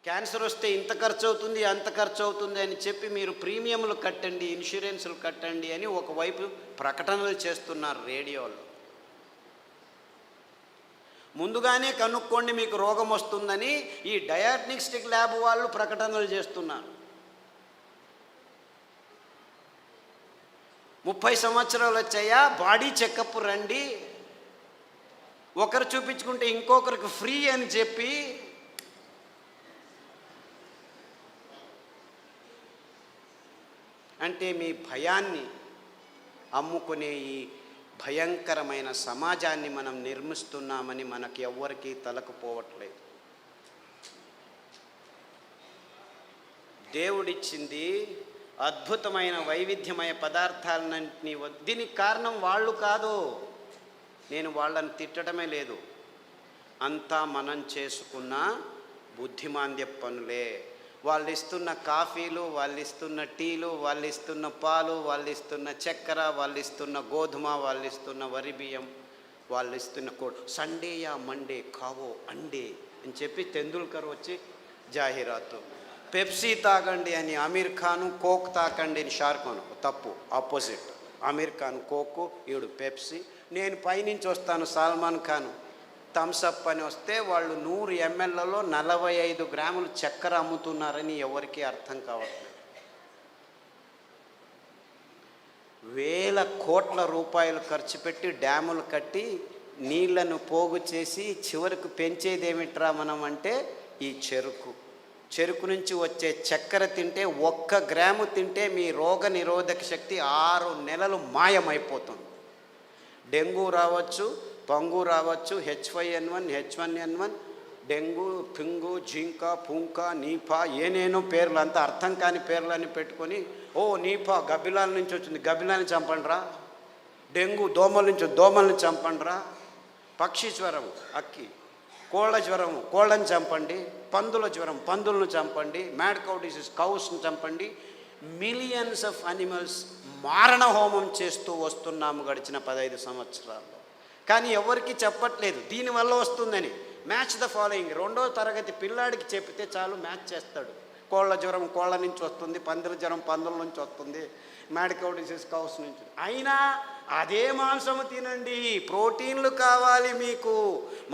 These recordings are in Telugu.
క్యాన్సర్ వస్తే ఇంత ఖర్చు అవుతుంది అంత ఖర్చు అవుతుంది అని చెప్పి మీరు ప్రీమియంలు కట్టండి, ఇన్సూరెన్సులు కట్టండి అని ఒకవైపు ప్రకటనలు చేస్తున్నారు రేడియోలో. ముందుగానే కనుక్కోండి మీకు రోగం వస్తుందని ఈ డయాగ్నోస్టిక్ ల్యాబ్ వాళ్ళు ప్రకటనలు చేస్తున్నారు. 30 సంవత్సరాలు వచ్చాయా, బాడీ చెకప్ రండి, ఒకరు చూపించుకుంటే ఇంకొకరికి ఫ్రీ అని చెప్పి అంటే మీ భయాన్ని అమ్ముకునే ఈ భయంకరమైన సమాజాన్ని మనం నిర్మిస్తున్నామని మనకి ఎవ్వరికీ తలకపోవట్లేదు. దేవుడిచ్చింది అద్భుతమైన వైవిధ్యమయ పదార్థాలన్నింటినీ. దీనికి కారణం వాళ్ళు కాదు, నేను వాళ్ళని తిట్టడమే లేదు, అంతా మనం చేసుకున్న బుద్ధిమాంద్య పనులే. వాళ్ళు ఇస్తున్న కాఫీలు, వాళ్ళు ఇస్తున్న టీలు, వాళ్ళు ఇస్తున్న పాలు, వాళ్ళు ఇస్తున్న చక్కెర, వాళ్ళు ఇస్తున్న గోధుమ, వాళ్ళు ఇస్తున్న వరి బియ్యం, వాళ్ళు ఇస్తున్న సండేయా మండే కావో అండే అని చెప్పి తెందుల్కర్ వచ్చి జాహీరాతు. పెప్సీ తాగండి అని అమీర్ ఖాను, కోక్ తాకండి అని షారుఖ్ ఖాన్. తప్పు, ఆపోజిట్. అమీర్ ఖాన్ కోకు, ఈడు పెప్సీ. నేను పైనుంచి వస్తాను సల్మాన్ ఖాన్ థమ్సప్ అని వస్తే వాళ్ళు 100 mlలో 45 గ్రాములు చక్కెర అమ్ముతున్నారని ఎవరికీ అర్థం కావట్లేదు. వేల కోట్ల రూపాయలు ఖర్చు పెట్టి డ్యాములు కట్టి నీళ్లను పోగు చేసి చివరికి పెంచేదేమిట్రా మనం అంటే ఈ చెరుకు నుంచి వచ్చే చక్కెర తింటే 1 గ్రాము తింటే మీ రోగ నిరోధక శక్తి 6 నెలలు మాయమైపోతుంది. డెంగ్యూ రావచ్చు, పంగు రావచ్చు, H5N1, H1N1, డెంగ్యూ, పింగు, జింకా, పుంకా, నీపా, ఏనేనో పేర్లు, అంతా అర్థం కాని పేర్లని పెట్టుకొని, ఓ నీపా గబ్బిలాల నుంచి వచ్చింది, గబ్బిలాన్ని చంపండిరా. డెంగ్యూ దోమల్ని చంపండిరా. పక్షి జ్వరం అక్కి, కోళ్ళ జ్వరం కోళ్ళని చంపండి, పందుల జ్వరం పందులను చంపండి, మ్యాడ్ కౌ డిసీజ్ కౌస్ని చంపండి. మిలియన్స్ ఆఫ్ అనిమల్స్ మారణ హోమం చేస్తూ వస్తున్నాము గడిచిన 15 సంవత్సరాల్లో. కానీ ఎవరికి చెప్పట్లేదు దీనివల్ల వస్తుందని. మ్యాచ్ ద ఫాలోయింగ్ 2వ తరగతి పిల్లాడికి చెప్తే చాలు మ్యాచ్ చేస్తాడు. కోళ్ళ జ్వరం కోళ్ళ నుంచి వస్తుంది, పందుల జ్వరం పందుల నుంచి వస్తుంది, మ్యాడ్ కౌ డిసీజ్ కౌస్ నుంచి. అయినా అదే మాంసము తినండి, ప్రోటీన్లు కావాలి మీకు.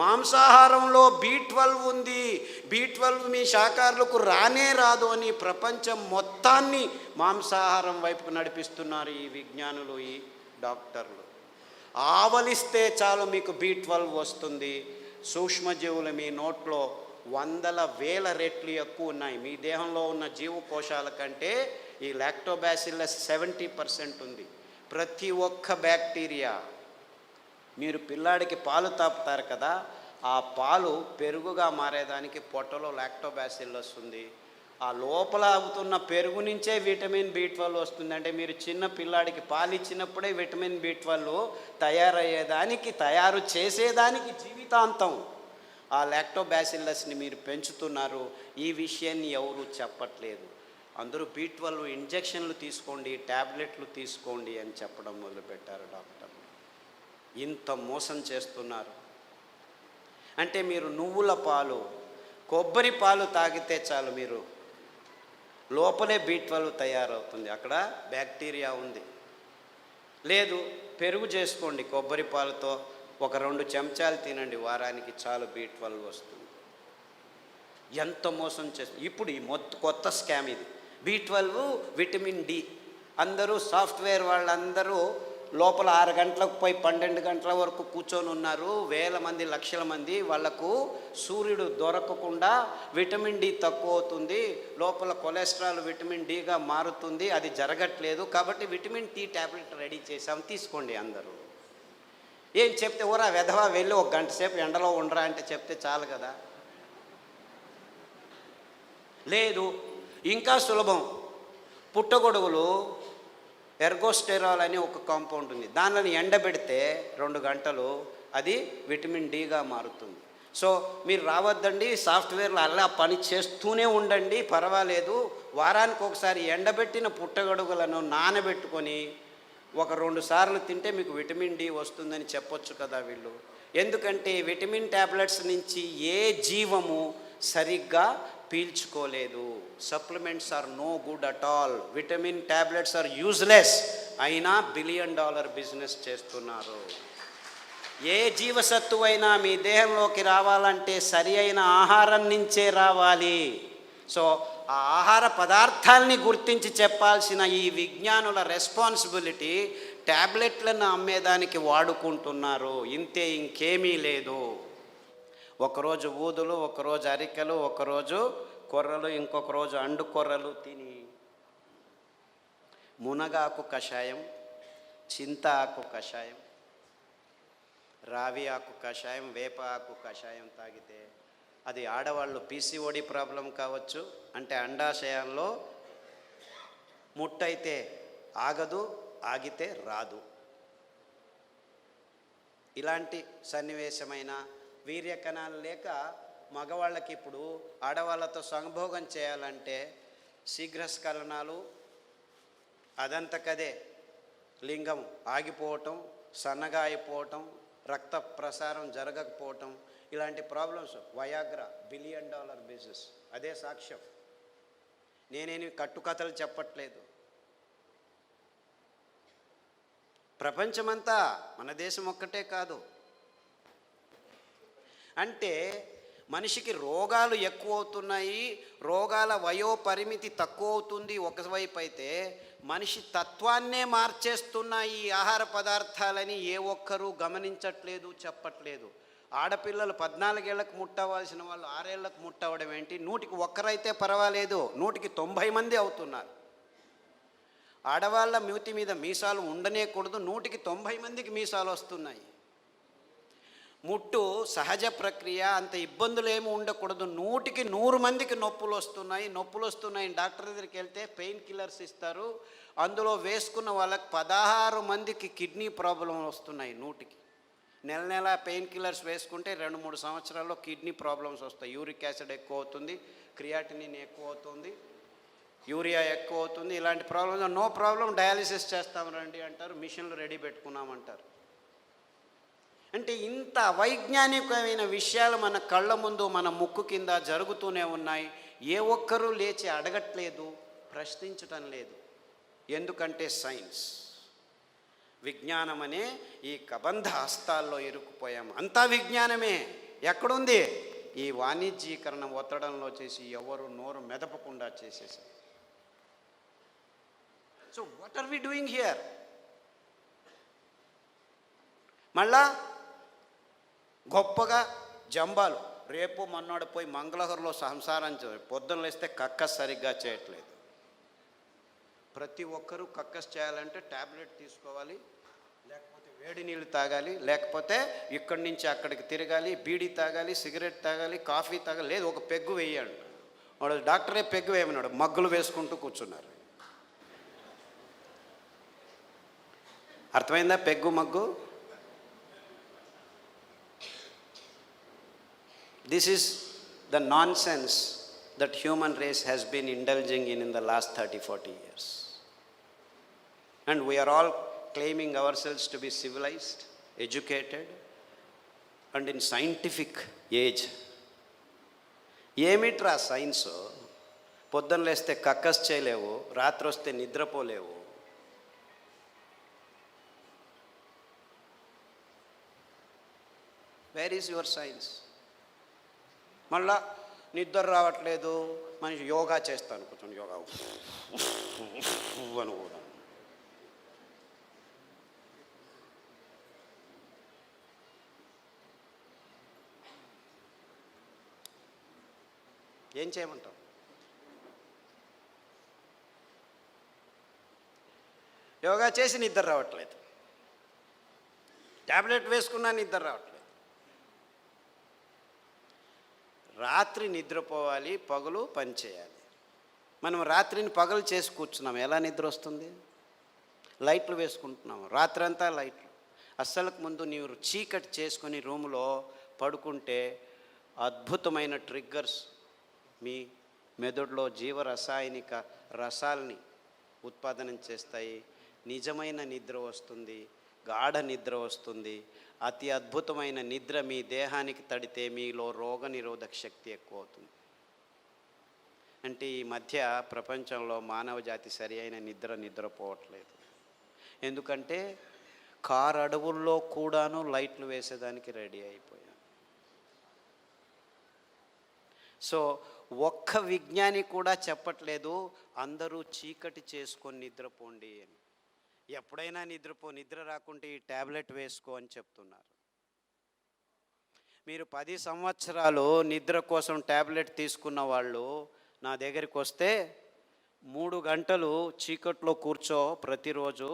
మాంసాహారంలో B12 ఉంది, B12 మీ శాకాహారులకు రానే రాదు అని ప్రపంచం మొత్తాన్ని మాంసాహారం వైపుకు నడిపిస్తున్నారు ఈ విజ్ఞానులు, ఈ డాక్టర్లు. ఆవలిస్తే చాలు మీకు B12 వస్తుంది. సూక్ష్మజీవులు మీ నోట్లో 100,000 రెట్లు ఎక్కువ ఉన్నాయి. మీ దేహంలో ఉన్న జీవకోశాల కంటే ఈ లాక్టోబాసిల్లస్ 70% ఉంది. ప్రతి ఒక్క బ్యాక్టీరియా, మీరు పిల్లాడికి పాలు తాపుతారు కదా, ఆ పాలు పెరుగుగా మారేదానికి పొట్టలో లాక్టోబాసిల్లస్ ఉంది. ఆ లోపల అవుతున్న పెరుగు నుంచే విటమిన్ B12 వస్తుంది. అంటే మీరు చిన్న పిల్లాడికి పాలు ఇచ్చినప్పుడే విటమిన్ B12 తయారు చేసేదానికి జీవితాంతం ఆ లాక్టోబాసిల్లస్ని మీరు పెంచుతున్నారు. ఈ విషయాన్ని ఎవరు చెప్పట్లేదు. అందరూ B12 ఇంజెక్షన్లు తీసుకోండి, ట్యాబ్లెట్లు తీసుకోండి అని చెప్పడం మొదలుపెట్టారు డాక్టర్లు. ఇంత మోసం చేస్తున్నారు. అంటే మీరు నువ్వుల పాలు, కొబ్బరి పాలు తాగితే చాలు మీరు లోపలే B12 తయారవుతుంది, అక్కడ బ్యాక్టీరియా ఉంది. లేదు, పెరుగు చేసుకోండి కొబ్బరి పాలతో, ఒక 2 చెంచాలు తినండి వారానికి, చాలు B12 వస్తుంది. ఎంత మోసం చేస్తుంది. ఇప్పుడు ఈ కొత్త స్కామ్ ఇది. B12 vitamin D. అందరూ సాఫ్ట్వేర్ వాళ్ళందరూ లోపల 6 గంటలకు పోయి 12 గంటల వరకు కూర్చొని ఉన్నారు. వేల మంది లక్షల మంది. వాళ్లకు సూర్యుడు దొరకకుండా విటమిన్ D తక్కువ అవుతుంది, లోపల కొలెస్ట్రాల్ విటమిన్ Dగా మారుతుంది. అది జరగట్లేదు కాబట్టి విటమిన్ T ట్యాబ్లెట్ రెడీ చేసాం, తీసుకోండి అందరూ. ఏం చెప్తే ఓరా వెధవా వెళ్ళి 1 గంట సేపు ఎండలో ఉండరా అంటే చెప్తే చాలు కదా. లేదు, ఇంకా సులభం. పుట్టగొడుగులు ఎర్గోస్టెరాల్ అని ఒక కాంపౌండ్ ఉంది, దానిని ఎండబెడితే 2 గంటలు అది విటమిన్ Dగా మారుతుంది. సో మీరు రావద్దండి, సాఫ్ట్వేర్లు అలా పని చేస్తూనే ఉండండి, పర్వాలేదు. వారానికి ఒకసారి ఎండబెట్టిన పుట్టగొడుగులను నానబెట్టుకొని 1-2 సార్లు తింటే మీకు విటమిన్ D వస్తుందని చెప్పొచ్చు కదా వీళ్ళు. ఎందుకంటే విటమిన్ ట్యాబ్లెట్స్ నుంచి ఏ జీవము సరిగ్గా పీల్చుకోలేదు. Supplements are no good at all. Vitamin tablets are useless. అయినా $1 బిలియన్ బిజినెస్ చేస్తున్నారు. ఏ జీవసత్తువైనా మీ దేహంలోకి రావాలంటే సరి అయిన ఆహారం నుంచే రావాలి. సో ఆ ఆహార పదార్థాలని గుర్తించి చెప్పాల్సిన ఈ విజ్ఞానుల రెస్పాన్సిబిలిటీ ట్యాబ్లెట్లను అమ్మేదానికి వాడుకుంటున్నారు. ఇంతే, ఇంకేమీ లేదు. ఒకరోజు ఊదులు, ఒకరోజు అరికెలు, ఒకరోజు కొర్రలు, ఇంకొక రోజు అండు కొర్రలు తిని మునగాకు కషాయం, చింత ఆకు కషాయం, రావి ఆకు కషాయం, వేప ఆకు కషాయం తాగితే అది ఆడవాళ్ళు పీసీఓడి ప్రాబ్లం కావచ్చు, అంటే అండాశయంలో ముట్టయితే ఆగదు, ఆగితే రాదు. ఇలాంటి సన్నివేశమైన వీర్యకణాలు లేక మగవాళ్ళకి ఇప్పుడు ఆడవాళ్ళతో సంభోగం చేయాలంటే శీఘ్రస్ఖలనాలు, అదంతకదే లింగం ఆగిపోవటం, సన్నగా అయిపోవటం, రక్త ప్రసారం జరగకపోవటం, ఇలాంటి ప్రాబ్లమ్స్. Viagra $1 billion business. అదే సాక్ష్యం. నేనేమి కట్టుకథలు చెప్పట్లేదు. ప్రపంచమంతా, మన దేశం ఒక్కటే కాదు. అంటే మనిషికి రోగాలు ఎక్కువ అవుతున్నాయి, రోగాల వయోపరిమితి తక్కువ అవుతుంది ఒకవైపు అయితే, మనిషి తత్వాన్నే మార్చేస్తున్నాయి ఈ ఆహార పదార్థాలని ఏ ఒక్కరూ గమనించట్లేదు, చెప్పట్లేదు. ఆడపిల్లలు 14 ఏళ్లకు ముట్టవలసిన వాళ్ళు 6 ఏళ్లకు ముట్టవడం ఏంటి? 100కి ఒక్కరైతే పర్వాలేదు, 100కి 90 మంది అవుతున్నారు. ఆడవాళ్ళ మూతి మీద మీసాలు ఉండనేకూడదు, 100కి 90 మందికి మీసాలు వస్తున్నాయి. ముట్టు సహజ ప్రక్రియ, అంత ఇబ్బందులు ఏమి ఉండకూడదు, 100కి 100 మందికి నొప్పులు వస్తున్నాయి. డాక్టర్ దగ్గరికి వెళ్తే పెయిన్ కిల్లర్స్ ఇస్తారు, అందులో వేసుకున్న వాళ్ళకి 16 మందికి కిడ్నీ ప్రాబ్లం వస్తున్నాయి. 100కి నెల పెయిన్ కిల్లర్స్ వేసుకుంటే 2-3 సంవత్సరాల్లో కిడ్నీ ప్రాబ్లమ్స్ వస్తాయి. యూరిక్ యాసిడ్ ఎక్కువ అవుతుంది, క్రియాటినిన్ ఎక్కువ అవుతుంది, యూరియా ఎక్కువ అవుతుంది. ఇలాంటి ప్రాబ్లమ్స్ నో ప్రాబ్లం, డయాలిసిస్ చేస్తాం రండి అంటారు, మిషన్లు రెడీ పెట్టుకున్నామంటారు. అంటే ఇంత వైజ్ఞానికమైన విషయాలు మన కళ్ళ ముందు, మన ముక్కు కింద జరుగుతూనే ఉన్నాయి. ఏ ఒక్కరూ లేచి అడగట్లేదు, ప్రశ్నించటం లేదు. ఎందుకంటే సైన్స్, విజ్ఞానం అనే ఈ కబంధ హస్తాల్లో ఇరుక్కుపోయాము. అంతా విజ్ఞానమే. ఎక్కడుంది? ఈ వాణిజ్యీకరణ ఒత్తడంలో చేసి ఎవరు నోరు మెదపకుండా చేసేసారు. So what are we doing here? మళ్ళా గొప్పగా జంబాలు, రేపు మన్నాడు పోయి మంగళహరులో సంసారం పొద్దున్న లేస్తే కక్కస్ సరిగ్గా చేయట్లేదు. ప్రతి ఒక్కరూ కక్కస్ చేయాలంటే ట్యాబ్లెట్ తీసుకోవాలి, లేకపోతే వేడి నీళ్ళు తాగాలి, లేకపోతే ఇక్కడి నుంచి అక్కడికి తిరగాలి, బీడీ తాగాలి, సిగరెట్ తాగాలి, కాఫీ తాగాలి, లేదు ఒక పెగ్గు వేయండి. వాడు డాక్టరే పెగ్గు వేయమన్నాడు, మగ్గులు వేసుకుంటూ కూర్చున్నారు. అర్థమైందా peg mug? This is the nonsense that human race has been indulging in the last 30-40 years. And we are all claiming ourselves to be civilized, educated, and in scientific age. ఏమిట్రా సైన్స్? పొద్దున్న లేస్తే కక్కస్ చేయలేవు, రాత్రి వస్తే నిద్రపోలేవు. Where is your science? మళ్ళా నిద్ర రావట్లేదు, మనిషి యోగా చేస్తాను, కూర్చొని యోగా అని కూడా. ఏం చేయమంటావు? యోగా చేసి నిద్ర రావట్లేదు, ట్యాబ్లెట్ వేసుకున్నా నిద్ర రావట్లేదు. రాత్రి నిద్రపోవాలి, పగలు పని చేయాలి. మనం రాత్రిని పగలు చేసి కూర్చున్నాం, ఎలా నిద్ర వస్తుంది? లైట్లు వేసుకుంటున్నాము, రాత్రంతా లైట్లు. అస్సలకు ముందు నీవు చీకటి చేసుకొని రూములో పడుకుంటే అద్భుతమైన ట్రిగ్గర్స్ మీ మెదడులో జీవరసాయనిక రసాల్ని ఉత్పాదనం చేస్తాయి. నిజమైన నిద్ర వస్తుంది, గాఢ నిద్ర వస్తుంది. అతి అద్భుతమైన నిద్ర మీ దేహానికి తడితే మీలో రోగనిరోధక శక్తి ఎక్కువ అవుతుంది. అంటే ఈ మధ్య ప్రపంచంలో మానవ జాతి సరి అయిన నిద్రపోవట్లేదు. ఎందుకంటే కారు అడవుల్లో కూడాను లైట్లు వేసేదానికి రెడీ అయిపోయాం. సో ఒక్క విజ్ఞాని కూడా చెప్పట్లేదు అందరూ చీకటి చేసుకొని నిద్రపోండి అని. ఎప్పుడైనా నిద్ర రాకుంటే ఈ ట్యాబ్లెట్ వేసుకో అని చెప్తున్నారు. మీరు 10 సంవత్సరాలు నిద్ర కోసం ట్యాబ్లెట్ తీసుకున్న వాళ్ళు నా దగ్గరికి వస్తే 3 గంటలు చీకట్లో కూర్చో, ప్రతిరోజు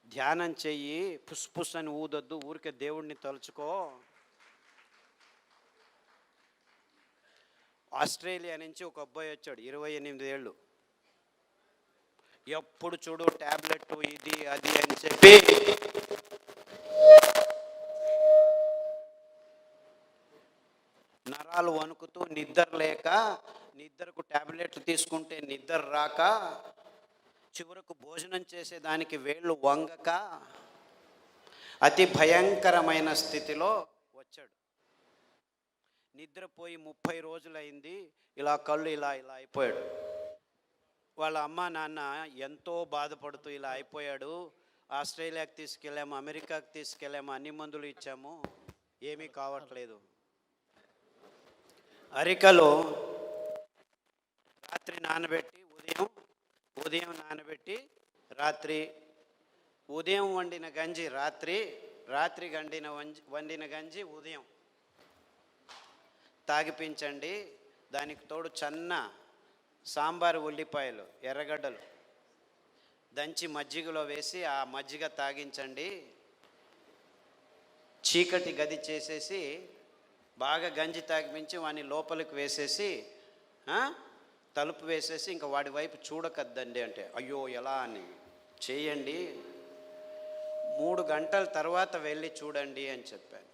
ధ్యానం చెయ్యి, పుస్ అని ఊదొద్దు, ఊరికే దేవుడిని తలుచుకో. ఆస్ట్రేలియా నుంచి ఒక అబ్బాయి వచ్చాడు, 28 ఏళ్ళు. ఎప్పుడు చూడు ట్యాబ్లెట్ ఇది అది అని చెప్పి నరాలు వణుకుతూ నిద్ర లేక, నిద్రకు ట్యాబ్లెట్లు తీసుకుంటే నిద్ర రాక, చివరకు భోజనం చేసేదానికి వేళ్ళు వంగక అతి భయంకరమైన స్థితిలో వచ్చాడు. నిద్రపోయి 30 రోజులైంది. ఇలా కళ్ళు ఇలా అయిపోయాడు. వాళ్ళ అమ్మ నాన్న ఎంతో బాధపడుతూ ఇలా అయిపోయాడు, ఆస్ట్రేలియాకి తీసుకెళ్ళాము, అమెరికాకి తీసుకెళ్ళాము, అన్ని మందులు ఇచ్చాము, ఏమీ కావట్లేదు. అరికలో రాత్రి నానబెట్టి ఉదయం నానబెట్టి రాత్రి, ఉదయం వండిన గంజి రాత్రి వండిన గంజి ఉదయం తాగిపించండి. దానికి తోడు చన్న సాంబారు ఉల్లిపాయలు, ఎర్రగడ్డలు దంచి మజ్జిగలో వేసి ఆ మజ్జిగ తాగించండి. చీకటి గది చేసేసి బాగా గంజి తాగిపించి వాడిని లోపలికి వేసేసి తలుపు వేసేసి ఇంకా వాడి వైపు చూడకద్దండి అంటే, అయ్యో ఎలా అని చేయండి, 3 గంటల తర్వాత వెళ్ళి చూడండి అని చెప్పాను.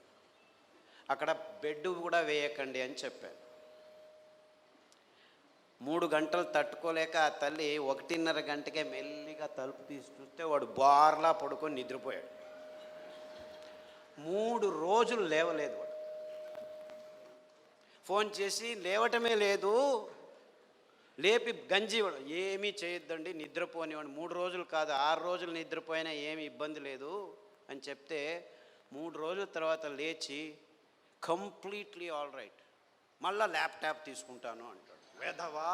అక్కడ బెడ్ కూడా వేయకండి అని చెప్పాను. 3 గంటలు తట్టుకోలేక ఆ తల్లి 1:30 గంటకే మెల్లిగా తలుపు తీసి చూస్తే వాడు బార్లా పడుకొని నిద్రపోయాడు. 3 రోజులు లేవలేదు వాడు. ఫోన్ చేసి లేవటమే లేదు, లేపి గంజి ఇవ్వడం, ఏమీ చేయొద్దండి నిద్రపోనివాడు, 3 రోజులు కాదు 6 రోజులు నిద్రపోయినా ఏమీ ఇబ్బంది లేదు అని చెప్తే 3 రోజుల తర్వాత లేచి కంప్లీట్లీ ఆల్ రైట్, మళ్ళీ ల్యాప్టాప్ తీసుకుంటాను అంటాడు. వేదవా,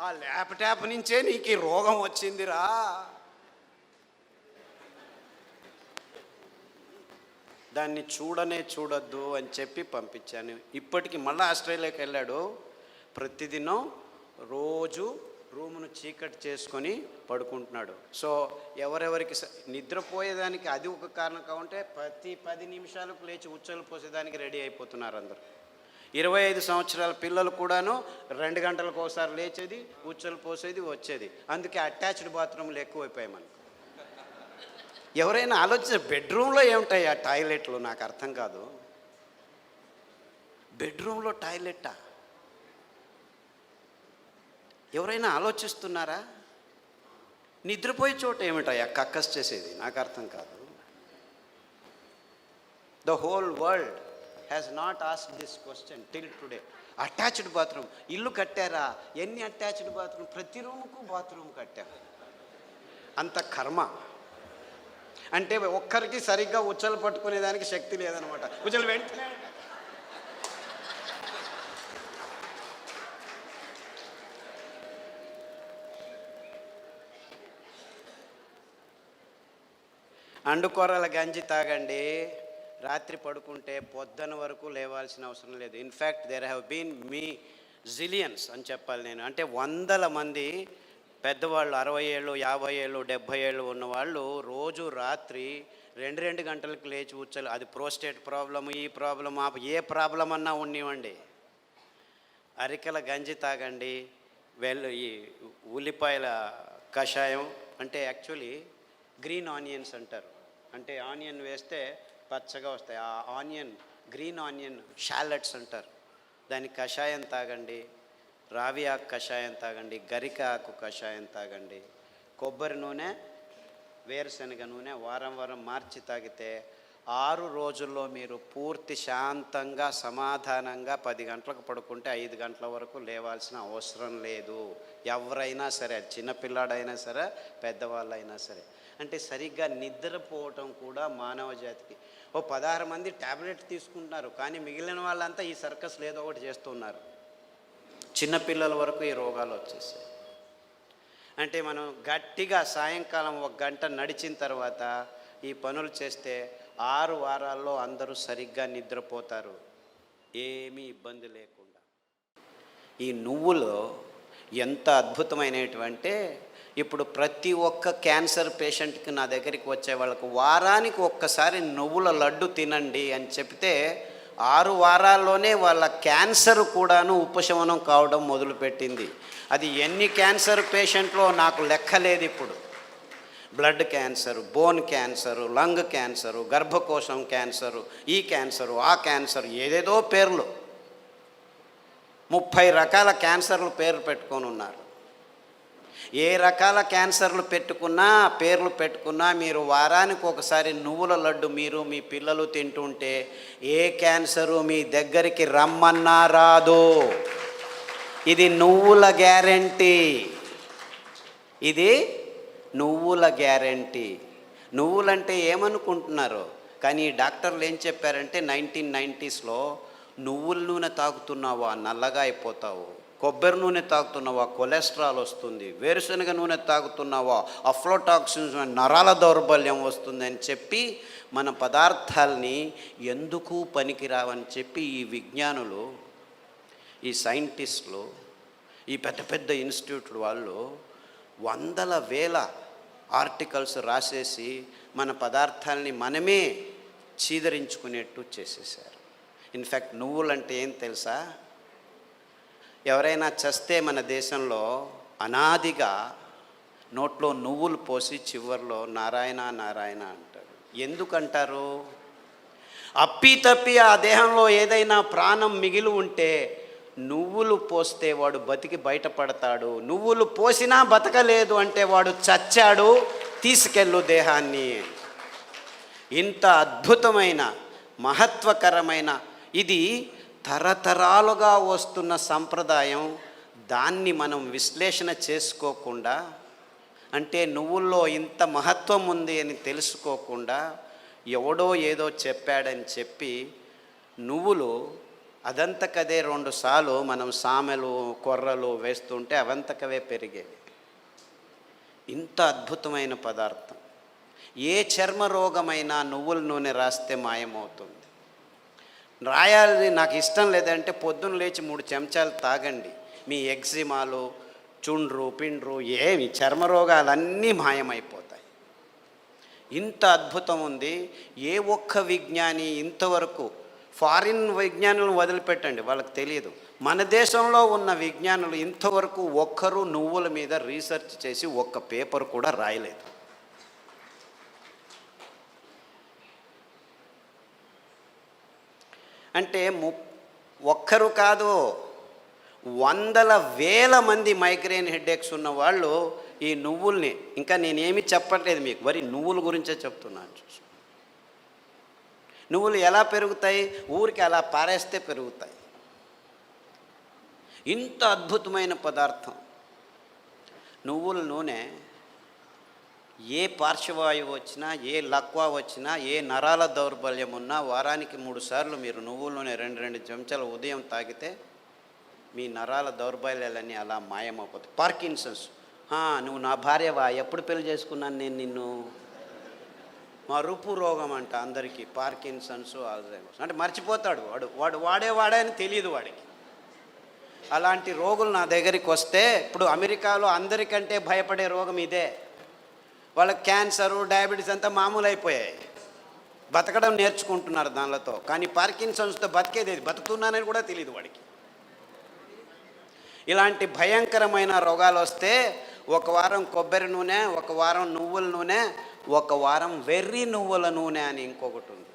ఆ ల్యాప్టాప్ నుంచే నీకు ఈ రోగం వచ్చిందిరా. దాన్ని చూడొద్దు అని చెప్పి పంపించాను. ఇప్పటికి మళ్ళీ ఆస్ట్రేలియాకి వెళ్ళాడు. ప్రతిదినం రోజు రూమును చీకటి చేసుకొని పడుకుంటున్నాడు. సో ఎవరెవరికి నిద్రపోయేదానికి అది ఒక కారణం కావుంటే ప్రతి 10 నిమిషాలకు లేచి ఉచ్చలు పోసేదానికి రెడీ అయిపోతున్నారు అందరూ. 25 సంవత్సరాల పిల్లలు కూడాను 2 గంటలకు ఒకసారి లేచేది, ఉచ్చలు పోసేది, వచ్చేది. అందుకే అటాచ్డ్ బాత్రూమ్లు ఎక్కువైపోయాయి మనకు. ఎవరైనా ఆలోచించ, బెడ్రూమ్లో ఏముంటాయి ఆ టాయిలెట్లు? నాకు అర్థం కాదు. బెడ్రూమ్లో టాయిలెట్టా? ఎవరైనా ఆలోచిస్తున్నారా? నిద్రపోయే చోట ఏమిటాయా కక్కస్ చేసేది? నాకు అర్థం కాదు. The whole world has not asked this question till today. Attached bathroom ఇల్లు కట్టారా? ఎన్ని అటాచ్డ్ బాత్రూమ్? ప్రతి రూముకు బాత్రూమ్ కట్టారు. అంత కర్మ. అంటే ఒక్కరికి సరిగ్గా ఉచ్చలు పట్టుకునేదానికి శక్తి లేదనమాట. ఉచ్చలు వెంటనే అండుకొర్రల గంజి తాగండి, రాత్రి పడుకుంటే పొద్దున వరకు లేవాల్సిన అవసరం లేదు. In fact there have been zillions అని చెప్పాలి నేను. అంటే 100 మంది పెద్దవాళ్ళు, 60 ఏళ్ళు, 50 ఏళ్ళు, 70 ఏళ్ళు ఉన్నవాళ్ళు రోజు రాత్రి 2 గంటలకు లేచి ఉచ్చలు, అది ప్రోస్టేట్ ప్రాబ్లము, ఈ ప్రాబ్లం, ఏ ప్రాబ్లం అన్నా ఉన్నివ్వండి, అరికెల గంజి తాగండి. ఈ ఉల్లిపాయల కషాయం, అంటే యాక్చువల్లీ గ్రీన్ ఆనియన్స్ అంటారు. అంటే ఆనియన్ వేస్తే పచ్చగా వస్తాయి. ఆ ఆనియన్, గ్రీన్ ఆనియన్ షాలెట్స్ అంటారు. దానికి కషాయం తాగండి, రావి ఆకు కషాయం తాగండి, గరిక ఆకు కషాయం తాగండి, కొబ్బరి నూనె, వేరుశనగ నూనె వారం మార్చి తాగితే 6 రోజుల్లో మీరు పూర్తి శాంతంగా సమాధానంగా 10 గంటలకు పడుకుంటే 5 గంటల వరకు లేవాల్సిన అవసరం లేదు. ఎవరైనా సరే, చిన్నపిల్లాడైనా సరే, పెద్దవాళ్ళైనా సరే. అంటే సరిగ్గా నిద్రపోవటం కూడా మానవ జాతికి. 16 మంది ట్యాబ్లెట్ తీసుకుంటున్నారు, కానీ మిగిలిన వాళ్ళంతా ఈ సర్కస్లు ఏదో ఒకటి చేస్తున్నారు. చిన్నపిల్లల వరకు ఈ రోగాలు వచ్చేసాయి. అంటే మనం గట్టిగా సాయంకాలం 1 గంట నడిచిన తర్వాత ఈ పనులు చేస్తే 6 వారాల్లో అందరూ సరిగ్గా నిద్రపోతారు, ఏమీ ఇబ్బంది లేకుండా. ఈ నువ్వులు ఎంత అద్భుతమైనటువంటి, ఇప్పుడు ప్రతి ఒక్క క్యాన్సర్ పేషెంట్కి నా దగ్గరికి వచ్చే వాళ్ళకు వారానికి ఒక్కసారి నువ్వుల లడ్డు తినండి అని చెప్తే 6 వారాల్లోనే వాళ్ళ క్యాన్సర్ కూడాను ఉపశమనం కావడం మొదలుపెట్టింది. అది ఎన్ని క్యాన్సర్ పేషెంట్లో నాకు లెక్కలేదు. ఇప్పుడు blood cancer, bone cancer, lung cancer, గర్భకోశం క్యాన్సరు, ఈ క్యాన్సరు, ఆ క్యాన్సరు, ఏదేదో పేర్లు, 30 రకాల క్యాన్సర్లు పేర్లు పెట్టుకొని ఉన్నారు. ఏ రకాల క్యాన్సర్లు పెట్టుకున్నా, పేర్లు పెట్టుకున్నా, మీరు వారానికి ఒకసారి నువ్వుల లడ్డు మీరు మీ పిల్లలు తింటుంటే ఏ క్యాన్సరు మీ దగ్గరికి రమ్మన్నా రాదు. ఇది నువ్వుల గ్యారెంటీ. ఇది నువ్వుల గ్యారెంటీ. నువ్వులంటే ఏమనుకుంటున్నారు? కానీ ఈ డాక్టర్లు ఏం చెప్పారంటే 1990స్లో నువ్వుల నూనె తాగుతున్నావా నల్లగా అయిపోతావు, కొబ్బరి నూనె తాగుతున్నావా కొలెస్ట్రాల్ వస్తుంది, వేరుశనగ నూనె తాగుతున్నావా అఫ్లోటాక్సిన్స్ నరాల దౌర్బల్యం వస్తుంది అని చెప్పి మన పదార్థాలని ఎందుకు పనికిరావని చెప్పి ఈ విజ్ఞానులు, ఈ సైంటిస్టులు, ఈ పెద్ద పెద్ద ఇన్స్టిట్యూట్లు వాళ్ళు వందల వేల ఆర్టికల్స్ రాసేసి మన పదార్థాలని మనమే చీదరించుకునేట్టు చేసేసారు. ఇన్ఫ్యాక్ట్ నువ్వులంటే ఏం తెలుసా? ఎవరైనా చస్తే మన దేశంలో అనాదిగా నోట్లో నువ్వులు పోసి చివర్లో నారాయణ నారాయణ అంటారు. ఎందుకంటారు? అప్పి ఆ దేహంలో ఏదైనా ప్రాణం మిగిలి ఉంటే నువ్వులు పోస్తే వాడు బతికి బయటపడతాడు, నువ్వులు పోసినా బతకలేదు అంటే వాడు చచ్చాడు, తీసుకెళ్ళు దేహాన్ని. ఇంత అద్భుతమైన మహత్వకరమైన ఇది తరతరాలుగా వస్తున్న సంప్రదాయం. దాన్ని మనం విశ్లేషణ చేసుకోకుండా, అంటే నువ్వుల్లో ఇంత మహత్వం ఉంది అని తెలుసుకోకుండా ఎవడో ఏదో చెప్పాడని చెప్పి నువ్వులు అదంతకదే 2 సార్లు మనం సామెలు కొర్రలు వేస్తుంటే అవంతకవే పెరిగేవి. ఇంత అద్భుతమైన పదార్థం. ఏ చర్మ రోగమైనా నువ్వుల నూనె రాస్తే మాయమవుతుంది. రాయాలి నాకు ఇష్టం లేదంటే పొద్దున్న లేచి 3 చెంచాలు తాగండి, మీ ఎగ్జిమాలు, చుండ్రు, పిండ్రు, ఏమి చర్మ రోగాలన్నీ మాయమైపోతాయి. ఇంత అద్భుతం ఉంది. ఏ ఒక్క విజ్ఞాని ఇంతవరకు, ఫారిన్ విజ్ఞానులను వదిలిపెట్టండి, వాళ్ళకి తెలియదు, మన దేశంలో ఉన్న విజ్ఞానులు ఇంతవరకు ఒక్కరు నువ్వుల మీద రీసెర్చ్ చేసి ఒక్క పేపర్ కూడా రాయలేదు. అంటే ఒక్కరు కాదు, వందల వేల మంది మైగ్రేన్ హెడేక్స్ ఉన్న వాళ్ళు ఈ నువ్వుల్ని, ఇంకా నేనేమి చెప్పట్లేదు మీకు, మరి నువ్వుల గురించే చెప్తున్నాను. నువ్వులు ఎలా పెరుగుతాయి? ఊరికి అలా పారేస్తే పెరుగుతాయి. ఇంత అద్భుతమైన పదార్థం నువ్వుల నూనె. ఏ పార్శ్వవాయువు వచ్చినా, ఏ లక్వా వచ్చినా, ఏ నరాల దౌర్బల్యం ఉన్నా వారానికి 3 సార్లు మీరు నువ్వుల నూనె 2 చెంచాలు ఉదయం తాగితే మీ నరాల దౌర్బల్యాలన్నీ అలా మాయమైపోతాయి. పార్కిన్సన్స్, నువ్వు నా భార్యవా, ఎప్పుడు పెళ్లి చేసుకున్నాను నేను నిన్ను, మరుపు రోగం అంట అందరికీ, పార్కిన్సన్స్, ఆల్జైమర్స్. అంటే మర్చిపోతాడు వాడు వాడేవాడని తెలియదు వాడికి. అలాంటి రోగులు నా దగ్గరికి వస్తే, ఇప్పుడు అమెరికాలో అందరికంటే భయపడే రోగం ఇదే. వాళ్ళకి క్యాన్సరు, డయాబెటీస్ అంతా మామూలు అయిపోయాయి, బతకడం నేర్చుకుంటున్నారు దానితో. కానీ పార్కిన్సన్స్తో బతికేది, బతుకుతున్నానని కూడా తెలియదు వాడికి. ఇలాంటి భయంకరమైన రోగాలు వస్తే 1 వారం కొబ్బరి నూనె, 1 వారం నువ్వుల నూనె, 1 వారం వెర్రి నువ్వుల నూనె అని ఇంకొకటి ఉంది.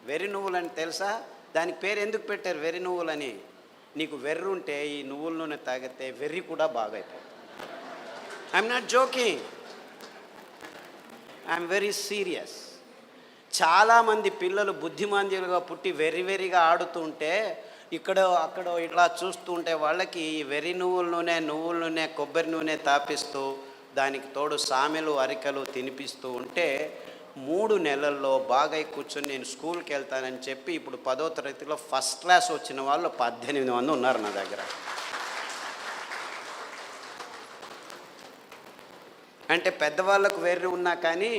వెర్రి నువ్వులని తెలుసా? దానికి పేరు ఎందుకు పెట్టారు వెర్రి నువ్వులని? నీకు వెర్రి ఉంటే ఈ నువ్వుల నూనె తాగితే వెర్రి కూడా బాగా అయిపోతుంది. I'm not joking, I'm very serious. చాలామంది పిల్లలు బుద్ధిమాంద్యులుగా పుట్టి వెర్రిగా ఆడుతుంటే అక్కడ ఇట్లా చూస్తూ ఉంటే వాళ్ళకి వెర్రి నువ్వుల నూనె కొబ్బరి నూనె తాపిస్తూ దానికి తోడు సామెలు అరికలు తినిపిస్తూ ఉంటే 3 నెలల్లో బాగా కూర్చొని నేను స్కూల్కి వెళ్తానని చెప్పి ఇప్పుడు 10వ తరగతిలో ఫస్ట్ క్లాస్ వచ్చిన వాళ్ళు 18 మంది ఉన్నారు నా దగ్గర. అంటే పెద్దవాళ్ళకు వెర్రి ఉన్నా కానీ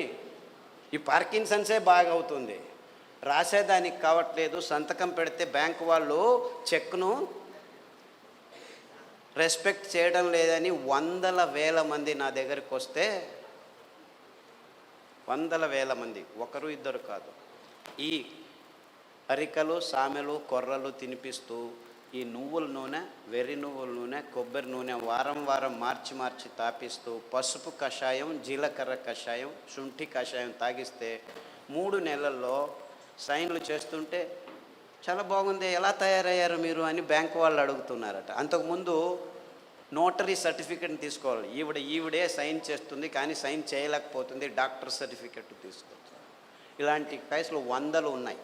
ఈ పార్కిన్సన్సే బాగా అవుతుంది, రాసేదానికి కావట్లేదు. సంతకం పెడితే బ్యాంకు వాళ్ళు చెక్ను రెస్పెక్ట్ చేయడం లేదని 100,000 మంది నా దగ్గరికి వస్తే, 100,000 మంది, ఒకరు ఇద్దరు కాదు, ఈ అరికలు సామెలు కొర్రలు తినిపిస్తూ ఈ నువ్వుల నూనె, వెర్రి నువ్వుల నూనె, కొబ్బరి నూనె వారం మార్చి తాపిస్తూ పసుపు కషాయం, జీలకర్ర కషాయం, శుంఠి కషాయం తాగిస్తే 3 నెలల్లో సైన్లు చేస్తుంటే చాలా బాగుంది, ఎలా తయారయ్యారు మీరు అని బ్యాంకు వాళ్ళు అడుగుతున్నారట. అంతకుముందు నోటరీ సర్టిఫికెట్ని తీసుకోవాలి, ఈవిడే సైన్ చేస్తుంది కానీ సైన్ చేయలేకపోతుంది, డాక్టర్ సర్టిఫికెట్ తీసుకోవచ్చు. ఇలాంటి కేసులు 100 ఉన్నాయి.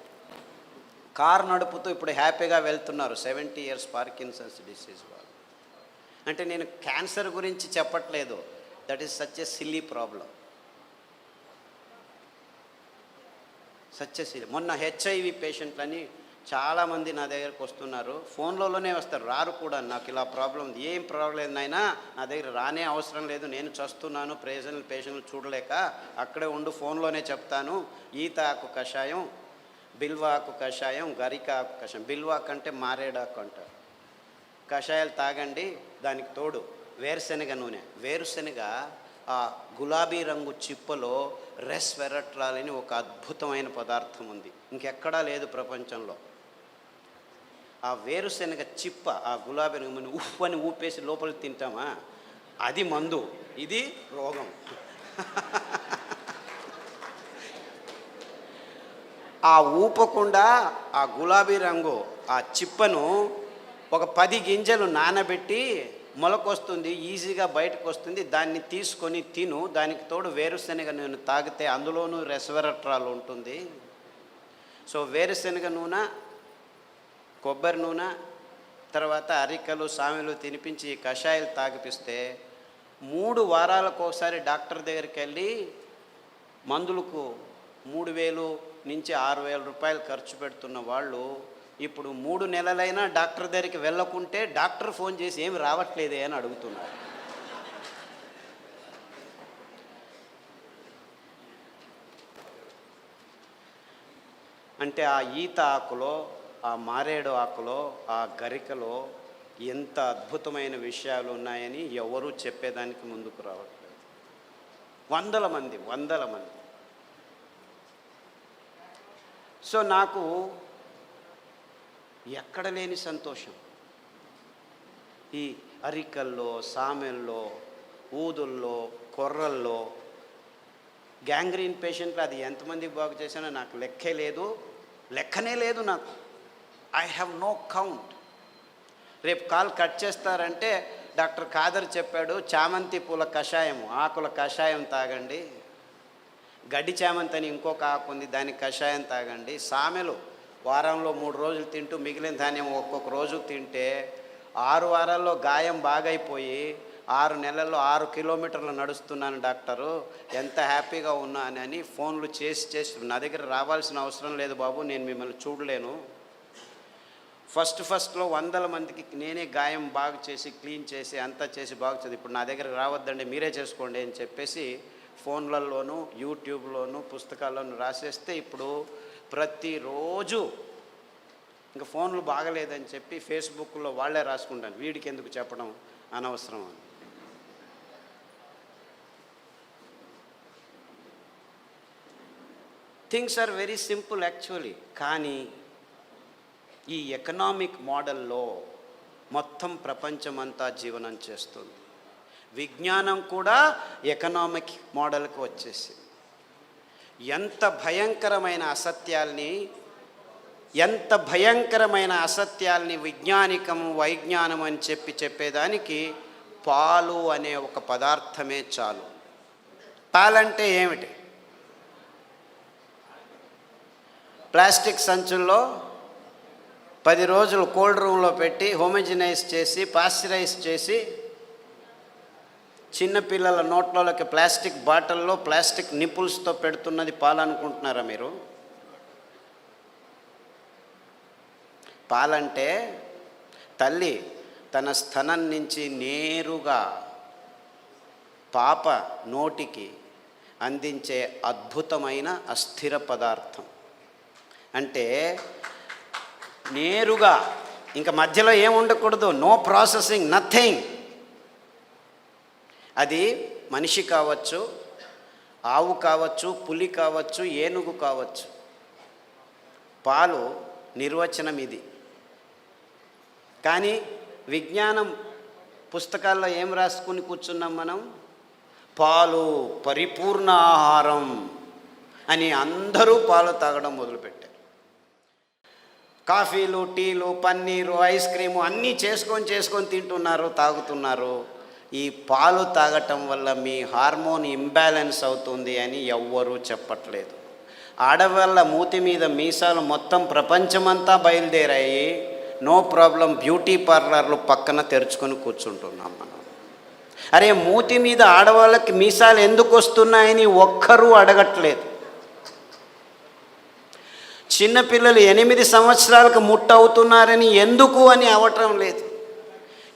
కారు నడుపుతూ ఇప్పుడు హ్యాపీగా వెళ్తున్నారు 70 years పార్కిన్సన్స్ డిసీజ్ వాళ్ళు. అంటే నేను క్యాన్సర్ గురించి చెప్పట్లేదు, that is such a silly problem, such a silly. మొన్న హెచ్ఐవి పేషెంట్లని చాలామంది నా దగ్గరకు వస్తున్నారు, ఫోన్లలోనే వస్తారు, రారు కూడా. నాకు ఇలా ప్రాబ్లం ఉంది, ఏం ప్రాబ్లం అయినా నా దగ్గర రానే అవసరం లేదు, నేను చస్తున్నాను పేషెంట్లు చూడలేక, అక్కడే ఉండు ఫోన్లోనే చెప్తాను. ఈత ఆకు కషాయం, బిల్వాకు కషాయం, గరిక ఆకు కషాయం, బిల్వాకు అంటే మారేడాకు అంటారు, కషాయాలు తాగండి. దానికి తోడు వేరుశెనగ నూనె, వేరుశెనగ ఆ గులాబీ రంగు చిప్పలో రెస్వెరట్రాల్ అని ఒక అద్భుతమైన పదార్థం ఉంది, ఇంకెక్కడా లేదు ప్రపంచంలో. ఆ వేరుశెనగ చిప్ప, ఆ గులాబీ రంగు ఉఫ్ అని ఊపేసి లోపలికి తింటామా, అది మందు, ఇది రోగం. ఆ ఊపకుండా ఆ గులాబీ రంగు ఆ చిప్పను ఒక 10 గింజలు నానబెట్టి మొలకొస్తుంది, ఈజీగా బయటకు వస్తుంది, దాన్ని తీసుకొని తిను. దానికి తోడు వేరుశెనగ నూనె తాగితే అందులోనూ రెస్వెరట్రాల్ ఉంటుంది. సో వేరుశెనగ నూనె, కొబ్బరి నూనె, తర్వాత అరికలు సామెలు తినిపించి కషాయాలు తాగిపిస్తే 3 వారాలకు ఒకసారి డాక్టర్ దగ్గరికి వెళ్ళి మందులకు 3,000 నుంచి 6,000 రూపాయలు ఖర్చు పెడుతున్న వాళ్ళు ఇప్పుడు 3 నెలలైనా డాక్టర్ దగ్గరికి వెళ్ళకుంటే డాక్టర్ ఫోన్ చేసి ఏమి రావట్లేదే అని అడుగుతున్నారు. అంటే ఆ ఈత ఆకులో, ఆ మారేడు ఆకులో, ఆ గరికలో ఎంత అద్భుతమైన విషయాలు ఉన్నాయని ఎవరూ చెప్పేదానికి ముందుకు రావట్లేదు. 100 మంది. సో నాకు ఎక్కడ లేని సంతోషం, ఈ అరికల్లో, సామెల్లో, ఊదుల్లో, కొర్రల్లో, గ్యాంగ్రీన్ పేషెంట్లు అది ఎంతమందికి బాగు చేశానో నాకు లెక్కనే లేదు నాకు. I have no count. రేపు కాల్ కట్ చేస్తారంటే డాక్టర్ ఖాదర్ చెప్పాడు చామంతి పూల కషాయం, ఆకుల కషాయం తాగండి, గడ్డి చామంతి అని ఇంకొక ఆకు ఉంది, దానికి కషాయం తాగండి, సామెలు వారంలో 3 రోజులు తింటూ మిగిలిన ధాన్యం ఒక్కొక్క రోజు తింటే 6 వారాల్లో గాయం బాగైపోయి 6 నెలల్లో 6 కిలోమీటర్లు నడుస్తున్నాను డాక్టరు, ఎంత హ్యాపీగా ఉన్నానని ఫోన్లు చేసి నా దగ్గర రావాల్సిన అవసరం లేదు బాబు, నేను మిమ్మల్ని చూడలేను. ఫస్ట్లో 100 మందికి నేనే గాయం బాగు చేసి క్లీన్ చేసి అంతా చేసి బాగు చేసి, ఇప్పుడు నా దగ్గర రావద్దండి మీరే చేసుకోండి అని చెప్పేసి ఫోన్లలోనూ యూట్యూబ్లోనూ పుస్తకాల్లోనూ రాసేస్తే ఇప్పుడు ప్రతిరోజు ఇంకా ఫోన్లు బాగలేదని చెప్పి ఫేస్బుక్లో వాళ్ళే రాసుకుంటాను, వీడికి ఎందుకు చెప్పడం అనవసరం అని. Things are very simple actually. కానీ ఈ ఎకనామిక్ మోడల్లో మొత్తం ప్రపంచమంతా జీవనం చేస్తుంది. విజ్ఞానం కూడా ఎకనామిక్ మోడల్కి వచ్చేసింది. ఎంత భయంకరమైన అసత్యాల్ని వైజ్ఞానం అని చెప్పేదానికి పాలు అనే ఒక పదార్థమే చాలు. పాలంటే ఏమిటి? ప్లాస్టిక్ సంచుల్లో 10 రోజులు కోల్డ్ రూమ్లో పెట్టి హోమోజినైజ్ చేసి పాశ్చరైజ్ చేసి చిన్నపిల్లల నోట్లోకి ప్లాస్టిక్ బాటిల్లో ప్లాస్టిక్ నిపుల్స్తో పెడుతున్నది పాలనుకుంటున్నారా మీరు? పాలంటే తల్లి తన స్తనం నుంచి నేరుగా పాప నోటికి అందించే అద్భుతమైన అస్థిర పదార్థం. అంటే నేరుగా, ఇంకా మధ్యలో ఏం ఉండకూడదు, నో ప్రాసెసింగ్, నథింగ్. అది మనిషి కావచ్చు, ఆవు కావచ్చు, పులి కావచ్చు, ఏనుగు కావచ్చు. పాలు నిర్వచనం ఇది. కానీ విజ్ఞానం పుస్తకాల్లో ఏం రాసుకుని కూర్చున్నాం మనం? పాలు పరిపూర్ణ ఆహారం అని అందరూ పాలు తాగడం మొదలుపెట్టారు. కాఫీలు, టీలు, పన్నీరు, ఐస్ క్రీము అన్నీ చేసుకొని తింటున్నారు, తాగుతున్నారు. ఈ పాలు తాగటం వల్ల మీ హార్మోన్ ఇంబ్యాలెన్స్ అవుతుంది అని ఎవ్వరూ చెప్పట్లేదు. ఆడవాళ్ళ మూతి మీద మీసాలు మొత్తం ప్రపంచమంతా బయలుదేరాయి. నో ప్రాబ్లం, బ్యూటీ పార్లర్లు పక్కన తెరుచుకొని కూర్చుంటున్నాం మనం. అరే, మూతి మీద ఆడవాళ్ళకి మీసాలు ఎందుకు వస్తున్నాయని ఒక్కరూ అడగట్లేదు. చిన్నపిల్లలు 8 సంవత్సరాలకు ముట్టవుతున్నారని ఎందుకు అని అవటం లేదు.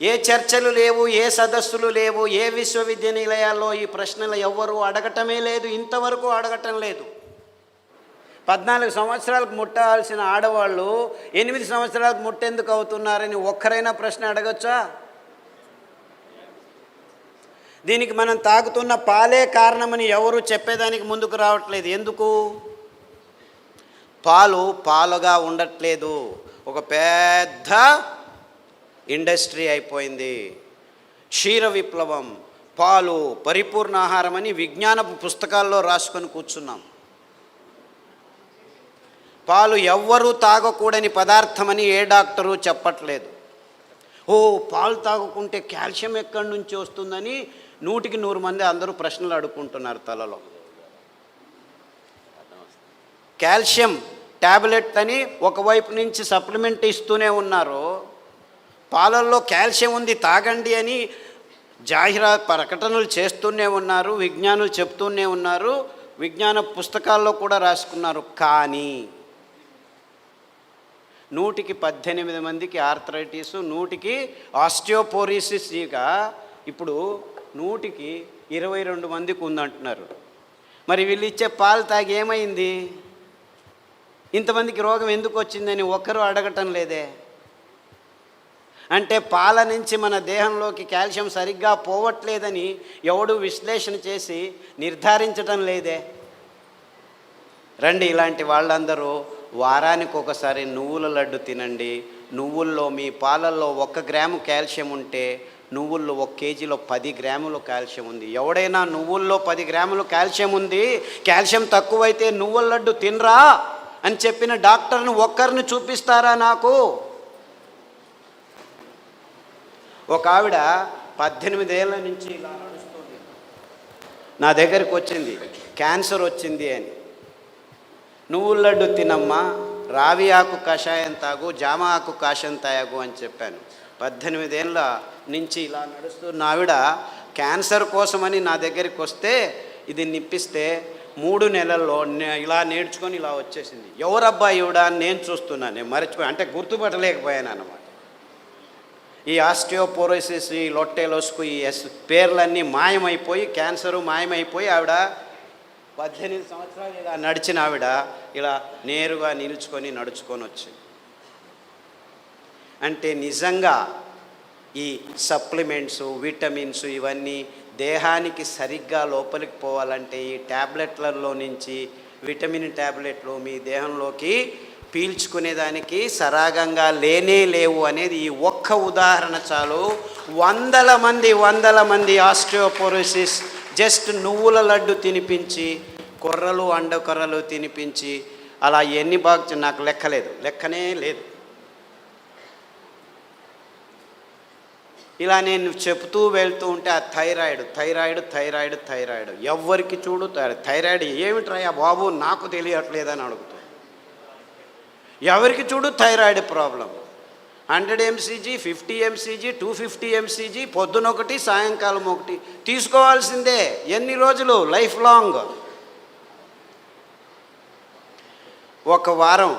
ఏ చర్చలు లేవు, ఏ సదస్సులు లేవు, ఏ విశ్వవిద్యానిలయాల్లో ఈ ప్రశ్నలు ఎవ్వరూ అడగటమే లేదు, ఇంతవరకు అడగటం లేదు. 14 సంవత్సరాలకు ముట్టాల్సిన ఆడవాళ్ళు 8 సంవత్సరాలకు ముట్టెందుకు అవుతున్నారని ఒక్కరైనా ప్రశ్న అడగచ్చా? దీనికి మనం తాగుతున్న పాలే కారణమని ఎవరు చెప్పేదానికి ముందుకు రావట్లేదు. ఎందుకు? పాలు పాలుగా ఉండట్లేదు, ఒక పెద్ద ఇండస్ట్రీ అయిపోయింది. క్షీర విప్లవం, పాలు పరిపూర్ణ ఆహారం అని విజ్ఞానపు పుస్తకాల్లో రాసుకొని కూర్చున్నాం. పాలు ఎవ్వరూ తాగకూడని పదార్థమని ఏ డాక్టరు చెప్పట్లేదు. పాలు తాగుకుంటే కాల్షియం ఎక్కడి నుంచి వస్తుందని 100కి 100 మంది అందరూ ప్రశ్నలు అడుక్కుంటున్నారు తలలో. కాల్షియం ట్యాబ్లెట్ అని ఒకవైపు నుంచి సప్లిమెంట్ ఇస్తూనే ఉన్నారు. పాలల్లో కాల్షియం ఉంది తాగండి అని ప్రకటనలు చేస్తూనే ఉన్నారు, విజ్ఞానులు చెప్తూనే ఉన్నారు, విజ్ఞాన పుస్తకాల్లో కూడా రాసుకున్నారు. కానీ 100కి 18 మందికి ఆర్థరైటిస్, 100కి ఆస్టియోపోరోసిస్, ఇక ఇప్పుడు 100కి 22 మందికి ఉందంటున్నారు. మరి వీళ్ళు ఇచ్చే పాలు తాగి ఏమైంది? ఇంతమందికి రోగం ఎందుకు వచ్చిందని ఒక్కరూ అడగటం లేదే. అంటే పాల నుంచి మన దేహంలోకి కాల్షియం సరిగ్గా పోవట్లేదని ఎవడు విశ్లేషణ చేసి నిర్ధారించటం లేదే. రండి, ఇలాంటి వాళ్ళందరూ వారానికి ఒకసారి నువ్వుల లడ్డు తినండి. నువ్వుల్లో, మీ పాలల్లో 1 గ్రాము కాల్షియం ఉంటే నువ్వుల్లో 1 కేజీలో 10 గ్రాములు కాల్షియం ఉంది. ఎవడైనా నువ్వుల్లో 10 గ్రాములు కాల్షియం ఉంది, కాల్షియం తక్కువైతే నువ్వుల లడ్డు తినరా అని చెప్పిన డాక్టర్ను ఒక్కరిని చూపిస్తారా నాకు? ఒక ఆవిడ 18 ఏళ్ళ నుంచి ఇలా నడుస్తుంది, నా దగ్గరికి వచ్చింది, క్యాన్సర్ వచ్చింది అని. నువ్వుల లడ్డు తినమ్మా, రావి ఆకు కషాయం తాగు, జామ ఆకు కషాయం తాగు అని చెప్పాను. 18 ఏళ్ళ నుంచి ఇలా నడుస్తున్న ఆవిడ క్యాన్సర్ కోసమని నా దగ్గరికి వస్తే ఇది నిప్పిస్తే 3 నెలల్లో ఇలా నేర్చుకొని ఇలా వచ్చేసింది. ఎవరబ్బా ఈవిడ అని నేను చూస్తున్నాను, నేను మర్చిపోయాను, అంటే గుర్తుపట్టలేకపోయాను అన్నమాట. ఈ ఆస్టియోపోరోసిస్, ఈ లొట్టెలోస్కు, ఈ పేర్లన్నీ మాయమైపోయి, క్యాన్సరు మాయమైపోయి ఆవిడ 18 సంవత్సరాలు ఇలా నడిచిన ఆవిడ ఇలా నేరుగా నిలుచుకొని నడుచుకొని వచ్చింది. అంటే నిజంగా ఈ సప్లిమెంట్స్, విటమిన్స్ ఇవన్నీ దేహానికి సరిగ్గా లోపలికి పోవాలంటే ఈ ట్యాబ్లెట్లలో నుంచి విటమిన్ ట్యాబ్లెట్లు మీ దేహంలోకి పీల్చుకునేదానికి సరాగంగా లేవు అనేది ఈ ఒక్క ఉదాహరణ చాలు. వందల మంది ఆస్టియోపోరోసిస్ జస్ట్ నువ్వుల లడ్డు తినిపించి, కొర్రలు, అండకొర్రలు తినిపించి, అలా ఎన్ని బాగా నాకు లెక్కనే లేదు. ఇలా నేను చెప్తూ వెళ్తూ ఉంటే ఆ థైరాయిడ్ ఎవ్వరికి చూడు థైరాయిడ్ ఏమిట్రా బాబు నాకు తెలియట్లేదని అడుగుతాను. ఎవరికి చూడు thyroid problem. 100 mcg, 50 mcg, 250 mcg, పొద్దున ఒకటి సాయంకాలం ఒకటి తీసుకోవాల్సిందే. ఎన్ని రోజులు? Life long. ఒక వారం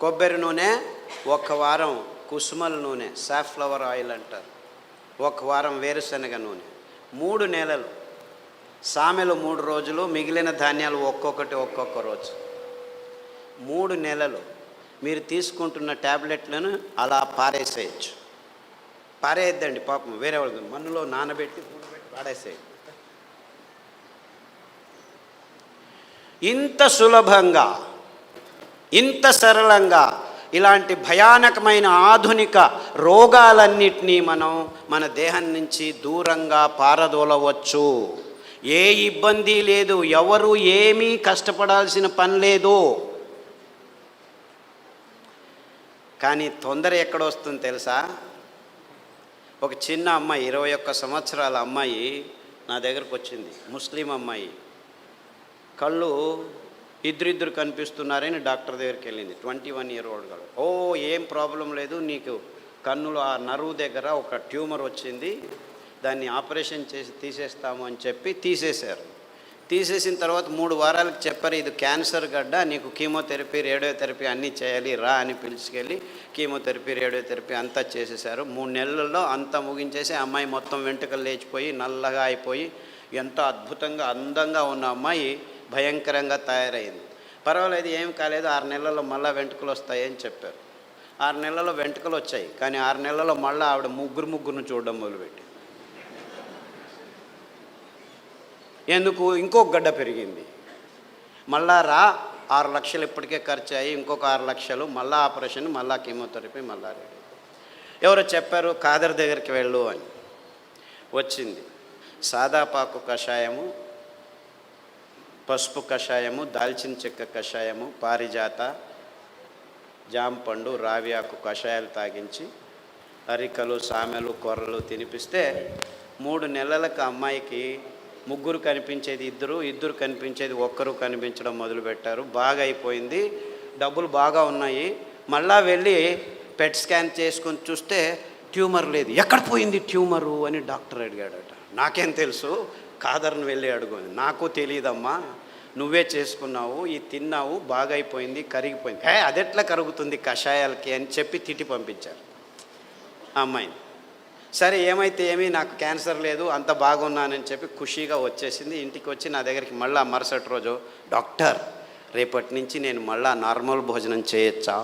కొబ్బరి నూనె, ఒక వారం కుసుమల నూనె, సాఫ్లవర్ ఆయిల్ అంటారు, ఒక వారం వేరుశనగ నూనె, 3 నెలలు. సామెలు 3 రోజులు, మిగిలిన ధాన్యాలు ఒక్కొక్కటి ఒక్కొక్క రోజు. 3 నెలలు మీరు తీసుకుంటున్న ట్యాబ్లెట్లను అలా పారేసేయచ్చు. పారేయద్దండి పాపం, వేరే వాళ్ళు మన్నులో నానబెట్టి పాడేసేయండి. ఇంత సులభంగా, ఇంత సరళంగా ఇలాంటి భయానకమైన ఆధునిక రోగాలన్నిటినీ మనం మన దేహం నుంచి దూరంగా పారదోలవచ్చు. ఏ ఇబ్బంది లేదు, ఎవరు ఏమీ కష్టపడాల్సిన పని లేదు. కానీ తొందర ఎక్కడొస్తుంది తెలుసా? ఒక చిన్న అమ్మాయి, 21 సంవత్సరాల అమ్మాయి నా దగ్గరకు వచ్చింది, ముస్లిం అమ్మాయి. కళ్ళు ఇద్దరిద్దరు కనిపిస్తున్నారని డాక్టర్ దగ్గరికి వెళ్ళింది. 21 year old గడు. ఓ ఏం ప్రాబ్లం లేదు, నీకు కన్నులో ఆ నరువు దగ్గర ఒక ట్యూమర్ వచ్చింది, దాన్ని ఆపరేషన్ చేసి తీసేస్తాము అని చెప్పి తీసేశారు. తీసేసిన తర్వాత 3 వారాలకు చెప్పారు, ఇది క్యాన్సర్ గడ్డ, నీకు కీమోథెరపీ, రేడియోథెరపీ అన్నీ చేయాలి, రా అని పిలుచుకెళ్ళి కీమోథెరపీ, రేడియోథెరపీ అంతా చేసేసారు. 3 నెలల్లో అంతా ముగించేసి అమ్మాయి మొత్తం వెంట్రుకలు లేచిపోయి నల్లగా అయిపోయి ఎంత అద్భుతంగా అందంగా ఉన్న అమ్మాయి భయంకరంగా తయారైంది. పర్వాలేదు, ఏం కాలేదు, 6 నెలల్లో మళ్ళీ వెంట్రుకలు వస్తాయని చెప్పారు. 6 నెలల్లో వెంట్రుకలు వచ్చాయి. కానీ 6 నెలల్లో మళ్ళీ ఆవిడ ముగ్గురును చూడడం మొదలుపెట్టి, ఎందుకు? ఇంకొక గడ్డ పెరిగింది. మళ్ళా రా, 6 లక్షలు ఇప్పటికే ఖర్చు అయ్యి, ఇంకొక 6 లక్షలు, మళ్ళీ ఆపరేషన్, మళ్ళీ కీమోథెరపీ, మళ్ళా రెడీ. ఎవరో చెప్పారు ఖాదర్ దగ్గరికి వెళ్ళు అని. వచ్చింది. సాదాపాకు కషాయము, పసుపు కషాయము, దాల్చిన చెక్క కషాయము, పారిజాత, జాంపండు, రావియాకు కషాయాలు తాగించి అరికలు, సామెలు, కొర్రలు తినిపిస్తే 3 నెలలకు అమ్మాయికి 3 కనిపించేది 2, 2 కనిపించేది 1 కనిపించడం మొదలుపెట్టారు. బాగా అయిపోయింది, డబ్బులు బాగా ఉన్నాయి. మళ్ళా వెళ్ళి పెట్ స్కాన్ చేసుకొని చూస్తే ట్యూమర్ లేదు. ఎక్కడ పోయింది ట్యూమరు అని డాక్టర్ అడిగాడట. నాకేం తెలుసు, ఖాదర్ని వెళ్ళి అడుగుని. నాకు తెలియదమ్మా, నువ్వే చేసుకున్నావు, ఇది తిన్నావు, బాగా అయిపోయింది, కరిగిపోయింది. అదెట్లా కరుగుతుంది కషాయాలకి అని చెప్పి తిట్టి పంపించారు ఆ అమ్మాయిని. సరే ఏమైతే ఏమీ, నాకు క్యాన్సర్ లేదు, అంత బాగున్నానని చెప్పి ఖుషీగా వచ్చేసింది. ఇంటికి వచ్చి నా దగ్గరికి మళ్ళీ మరుసటి రోజు, డాక్టర్ రేపటి నుంచి నేను మళ్ళీ నార్మల్ భోజనం చేయొచ్చా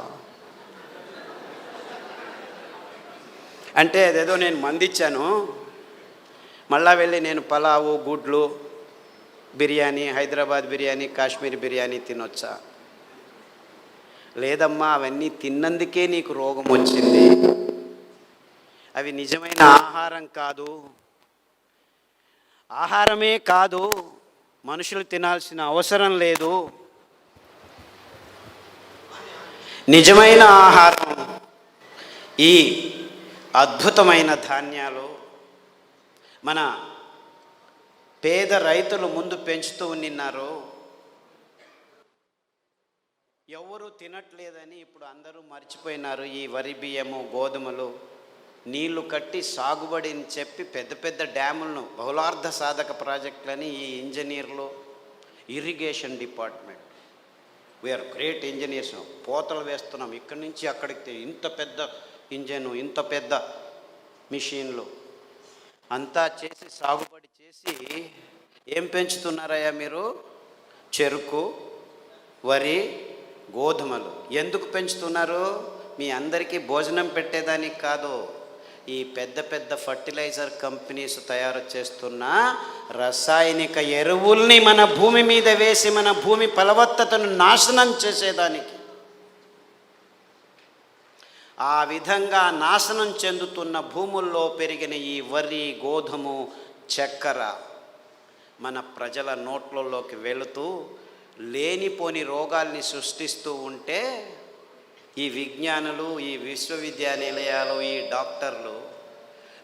అంటే, అదేదో నేను మందిచ్చాను, మళ్ళా వెళ్ళి నేను పలావు, గుడ్లు, బిర్యానీ, హైదరాబాద్ బిర్యానీ, కాశ్మీర్ బిర్యానీ తినొచ్చా? లేదమ్మా, అవన్నీ తిన్నందుకే నీకు రోగం వచ్చింది, అవి నిజమైన ఆహారం కాదు, ఆహారమే కాదు, మనుషులు తినాల్సిన అవసరం లేదు. నిజమైన ఆహారం ఈ అద్భుతమైన ధాన్యాలు మన పేద రైతులు ముందు పెంచుతూ ఉన్నారు. ఎవరు తినట్లేదని ఇప్పుడు అందరూ మర్చిపోయినారు. ఈ వరి బియ్యము, గోధుమలు నీళ్లు కట్టి సాగుబడిని చెప్పి పెద్ద పెద్ద డ్యాములను, బహుళార్థ సాధక ప్రాజెక్టులని ఈ ఇంజనీర్లు, irrigation department, we are great engineers, పోతలు వేస్తున్నాం ఇక్కడి నుంచి అక్కడికి, ఇంత పెద్ద ఇంజను, ఇంత పెద్ద మిషన్లు అంతా చేసి సాగుబడి చేసి ఏం పెంచుతున్నారయ్యా మీరు? చెరుకు, వరి, గోధుమలు. ఎందుకు పెంచుతున్నారు? మీ అందరికీ భోజనం పెట్టేదానికి కాదు. ఈ పెద్ద పెద్ద ఫర్టిలైజర్ కంపెనీస్ తయారు చేస్తున్న రసాయనిక ఎరువుల్ని మన భూమి మీద వేసి మన భూమి ఫలవత్తతను నాశనం చేసేదానికి. ఆ విధంగా నాశనం చెందుతున్న భూముల్లో పెరిగిన ఈ వరి, గోధుమ, చక్కెర మన ప్రజల నోట్లలోకి వెళుతూ లేనిపోని రోగాల్ని సృష్టిస్తూ ఉంటే ఈ విజ్ఞానులు, ఈ విశ్వవిద్యానిలయాలు, ఈ డాక్టర్లు,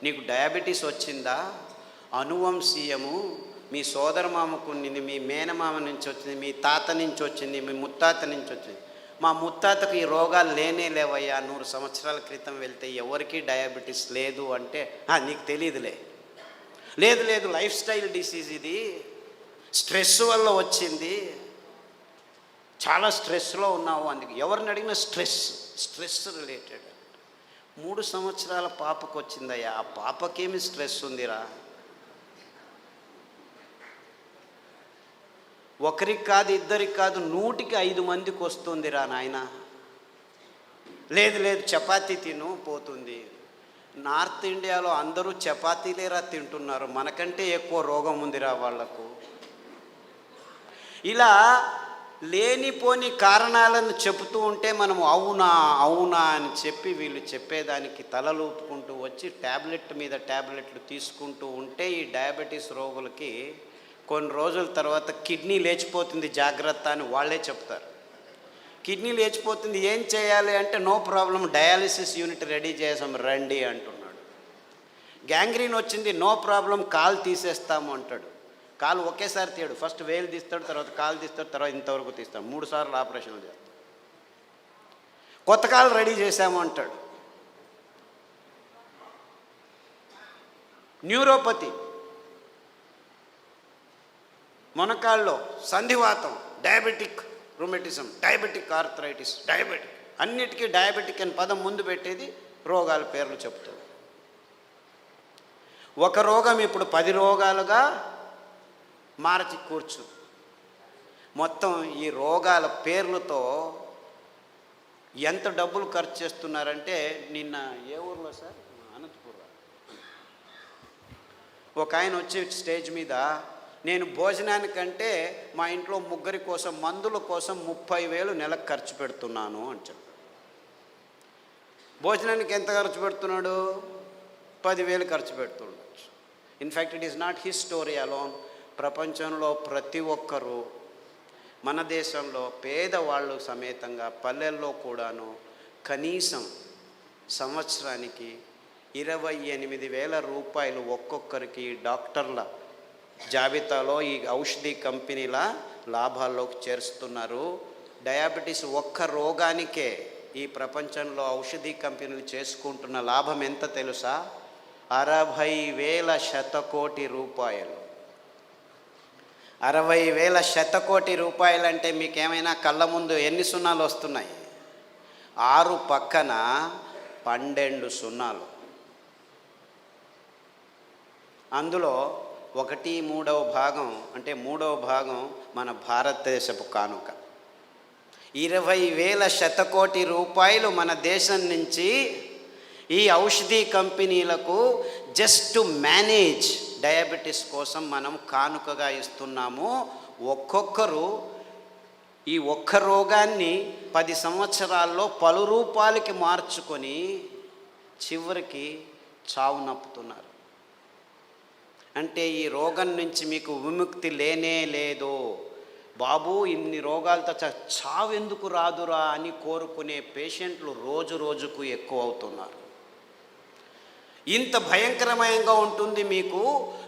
నీకు డయాబెటీస్ వచ్చిందా, అనువంశీయము, మీ సోదరమామకు ఉండింది, మీ మేనమామ నుంచి వచ్చింది, మీ తాత నుంచి వచ్చింది, మీ ముత్తాత నుంచి వచ్చింది, మా ముత్తాతకు ఈ రోగాలు లేనే లేవయ్యా, 100 సంవత్సరాల క్రితం వెళ్తే ఎవరికీ డయాబెటీస్ లేదు అంటే, నీకు తెలియదులే. లేదు లేదు, లైఫ్ స్టైల్ డిసీజ్ ఇది, స్ట్రెస్ వల్ల వచ్చింది, చాలా స్ట్రెస్లో ఉన్నావు, అందుకు ఎవరిని అడిగినా స్ట్రెస్ రిలేటెడ్. 3 సంవత్సరాల పాపకు వచ్చిందయ్యా, ఆ పాపకేమి స్ట్రెస్ ఉందిరా? ఒకరికి కాదు, ఇద్దరికి కాదు, 100కి 5 మందికి వస్తుందిరా నాయన. లేదు లేదు, చపాతీ తిను పోతుంది. నార్త్ ఇండియాలో అందరూ చపాతీలేరా తింటున్నారు, మనకంటే ఎక్కువ రోగం ఉందిరా వాళ్లకు. ఇలా లేనిపోని కారణాలను చెబుతూ ఉంటే మనం అవునా అవునా అని చెప్పి వీళ్ళు చెప్పేదానికి తలలూపుకుంటూ వచ్చి ట్యాబ్లెట్ మీద ట్యాబ్లెట్లు తీసుకుంటూ ఉంటే ఈ డయాబెటీస్ రోగులకి కొన్ని రోజుల తర్వాత కిడ్నీ లేచిపోతుంది జాగ్రత్త అని వాళ్ళే చెప్తారు. కిడ్నీ లేచిపోతుంది, ఏం చేయాలి అంటే, no problem, dialysis unit ready చేసాం రండి అంటున్నాడు. గ్యాంగ్రీన్ వచ్చింది, నో ప్రాబ్లం, కాలు తీసేస్తాము అంటాడు. కాలు ఒకేసారి తీయడు, ఫస్ట్ వేలు తీస్తాడు, తర్వాత కాలు తీస్తాడు, తర్వాత ఇంతవరకు తీస్తాడు, 3 సార్లు ఆపరేషన్లు చేస్తాడు. కొత్త కాలు రెడీ చేశాము అంటాడు. న్యూరోపతి, మొనకాళ్ళలో సంధివాతం, diabetic rheumatism, diabetic arthritis, diabetic, అన్నిటికీ డయాబెటిక్ అని పదం ముందు పెట్టేది రోగాల పేర్లు చెప్తుంది. ఒక రోగం ఇప్పుడు 10 రోగాలుగా మార్చి కూర్చు. మొత్తం ఈ రోగాల పేర్లతో ఎంత డబ్బులు ఖర్చు చేస్తున్నారంటే, నిన్న ఏ ఊర్లో సార్, అనంతపురం, ఒక ఆయన వచ్చి స్టేజ్ మీద, నేను భోజనానికంటే మా ఇంట్లో 3 కోసం మందుల కోసం 30,000 నెలకు ఖర్చు పెడుతున్నాను అని చెప్పాడు. భోజనానికి ఎంత ఖర్చు పెడుతున్నాడు? 10,000 ఖర్చు పెడుతుండొచ్చు. In fact it is not his story alone. ప్రపంచంలో ప్రతి ఒక్కరూ, మన దేశంలో పేదవాళ్ళు సమేతంగా పల్లెల్లో కూడాను కనీసం సంవత్సరానికి 28,000 రూపాయలు ఒక్కొక్కరికి డాక్టర్ల జాబితాలో ఈ ఔషధి కంపెనీల లాభాల్లోకి చేరుస్తున్నారు. డయాబెటీస్ ఒక్క రోగానికే ఈ ప్రపంచంలో ఔషధి కంపెనీలు చేసుకుంటున్న లాభం ఎంత తెలుసా? 60,000 శతకోటి రూపాయలు. 60,000 శతకోటి రూపాయలు అంటే మీకేమైనా కళ్ళ ముందు ఎన్ని సున్నాలు వస్తున్నాయి? 6 పక్కన 12 సున్నాలు. అందులో 1/3 భాగం అంటే 3వ భాగం మన భారతదేశపు కానుక. 20,000 శతకోటి రూపాయలు మన దేశం నుంచి ఈ ఔషధి కంపెనీలకు జస్ట్ టు మేనేజ్ డయాబెటీస్ కోసం మనం కానుకగా ఇస్తున్నాము. ఒక్కొక్కరు ఈ ఒక్క రోగాన్ని 10 సంవత్సరాల్లో పలు రూపాలకి మార్చుకొని చివరికి చావు నప్పుతున్నారు. అంటే ఈ రోగం నుంచి మీకు విముక్తి లేనే లేదు బాబు, ఇన్ని రోగాలతో చావు ఎందుకు రాదురా అని కోరుకునే పేషెంట్లు రోజు రోజుకు ఎక్కువ అవుతున్నారు. ఇంత భయంకరమయంగా ఉంటుంది మీకు.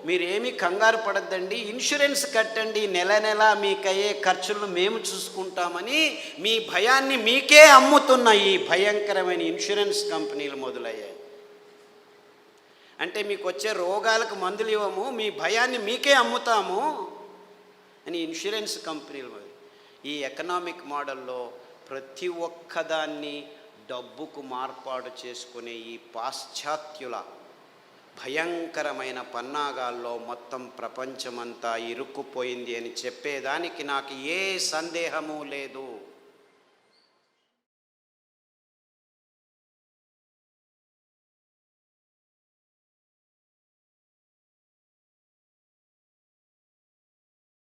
మీరేమీ కంగారు పడద్దండి, ఇన్సూరెన్స్ కట్టండి, నెల నెల మీకయ్యే ఖర్చులను మేము చూసుకుంటామని మీ భయాన్ని మీకే అమ్ముతున్న ఈ భయంకరమైన ఇన్సూరెన్స్ కంపెనీలు మొదలయ్యాయి. అంటే మీకు వచ్చే రోగాలకు మందులు ఇవ్వము, మీ భయాన్ని మీకే అమ్ముతాము అని ఇన్సూరెన్స్ కంపెనీలు. ఈ ఎకనామిక్ మోడల్లో ప్రతి ఒక్కదాన్ని డబ్బుకు మార్పాటు చేసుకునే ఈ పాశ్చాత్యుల భయంకరమైన పన్నాగాల్లో మొత్తం ప్రపంచమంతా ఇరుక్కుపోయింది అని చెప్పేదానికి నాకు ఏ సందేహము లేదు.